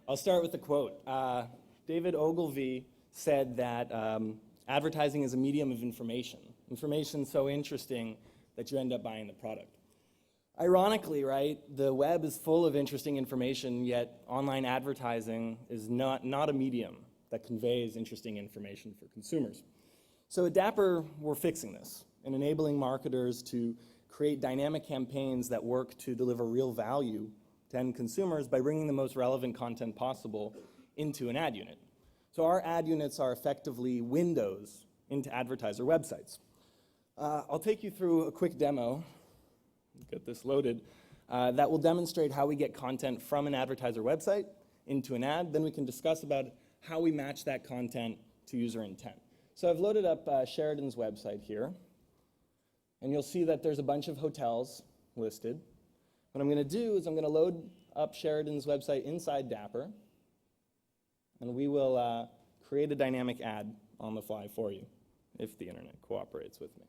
I'll start with a quote. David Ogilvy said that advertising is a medium of information. Information so interesting that you end up buying the product. Ironically, right, the web is full of interesting information, yet online advertising is not a medium that conveys interesting information for consumers. So at Dapper, we're fixing this and enabling marketers to create dynamic campaigns that work to deliver real value to end consumers by bringing the most relevant content possible into an ad unit. So our ad units are effectively windows into advertiser websites. I'll take you through a quick demo, get this loaded, that will demonstrate how we get content from an advertiser website into an ad. Then we can discuss about how we match that content to user intent. So I've loaded up Sheridan's website here, and you'll see that there's a bunch of hotels listed. What I'm going to do is I'm going to load up Sheridan's website inside Dapper, and we will create a dynamic ad on the fly for you, if the internet cooperates with me.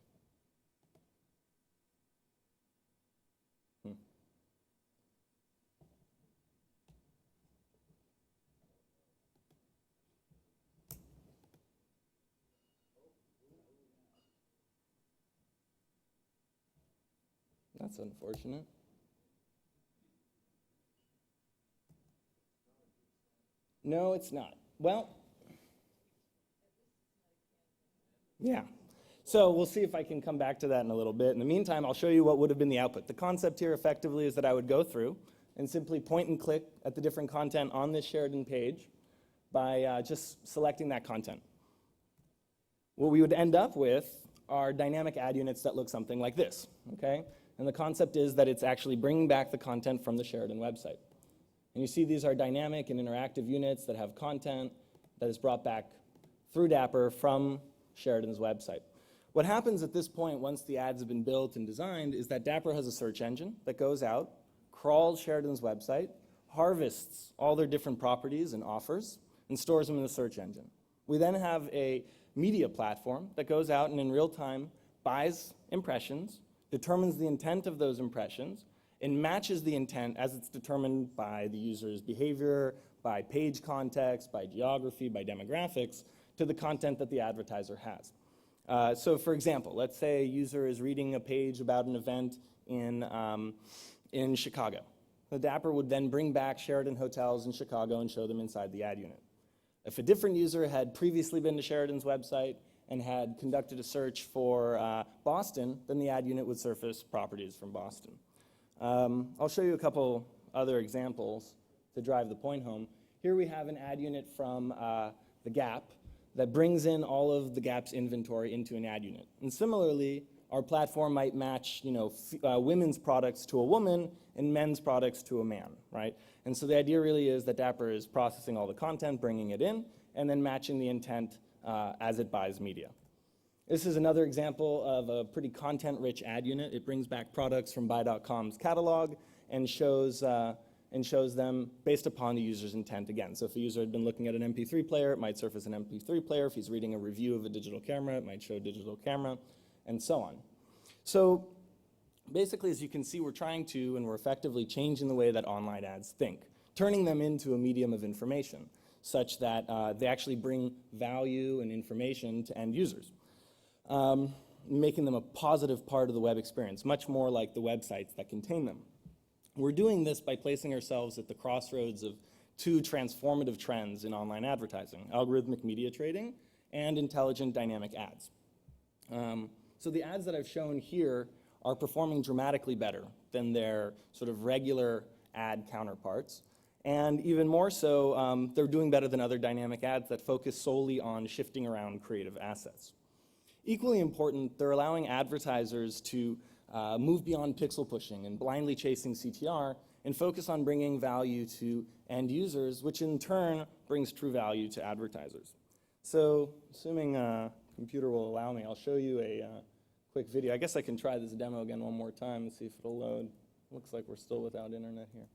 That's unfortunate. No, it's not. Well, yeah. So we'll see if I can come back to that in a little bit. In the meantime, I'll show you what would have been the output. The concept here effectively is that I would go through and simply point and click at the different content on this Sheridan page by just selecting that content. What we would end up with are dynamic ad units that look something like this, okay? And the concept is that it's actually bringing back the content from the Sheridan website. And you see these are dynamic and interactive units that have content that is brought back through Dapper from Sheridan's website. What happens at this point, once the ads have been built and designed, is that Dapper has a search engine that goes out, crawls Sheridan's website, harvests all their different properties and offers, and stores them in the search engine. We then have a media platform that goes out and in real time buys impressions, determines the intent of those impressions, and matches the intent as it's determined by the user's behavior, by page context, by geography, by demographics, to the content that the advertiser has. So for example, let's say a user is reading a page about an event in Chicago. The Dapper would then bring back Sheridan hotels in Chicago and show them inside the ad unit. If a different user had previously been to Sheridan's website and had conducted a search for Boston, then the ad unit would surface properties from Boston. I'll show you a couple other examples to drive the point home. Here we have an ad unit from the Gap that brings in all of the Gap's inventory into an ad unit. And similarly, our platform might match women's products to a woman and men's products to a man, right? And so the idea really is that Dapper is processing all the content, bringing it in, and then matching the intent as it buys media. This is another example of a pretty content-rich ad unit. It brings back products from Buy.com's catalog and shows them based upon the user's intent again. So if a user had been looking at an MP3 player, it might surface an MP3 player. If he's reading a review of a digital camera, it might show digital camera, and so on. So basically, as you can see, we're trying to, and we're effectively changing the way that online ads think, turning them into a medium of information, such that they actually bring value and information to end users, making them a positive part of the web experience, much more like the websites that contain them. We're doing this by placing ourselves at the crossroads of two transformative trends in online advertising: algorithmic media trading and intelligent dynamic ads. So the ads that I've shown here are performing dramatically better than their sort of regular ad counterparts. And even more so, they're doing better than other dynamic ads that focus solely on shifting around creative assets. Equally important, they're allowing advertisers to move beyond pixel pushing and blindly chasing CTR and focus on bringing value to end users, which in turn brings true value to advertisers. So assuming computer will allow me, I'll show you a quick video. I guess I can try this demo again one more time and see if it'll load. Looks like we're still without internet here.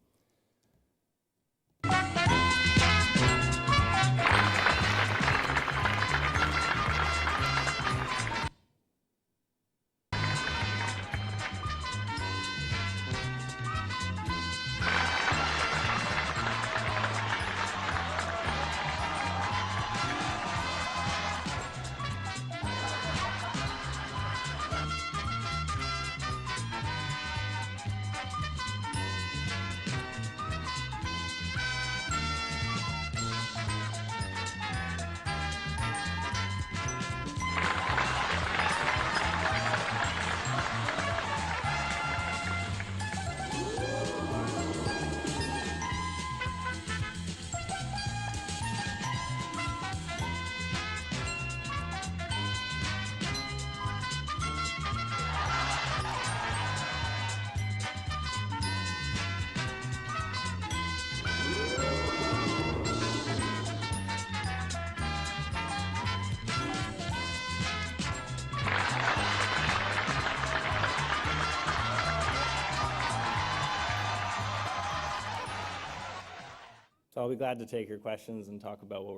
I'll be glad to take your questions and talk about what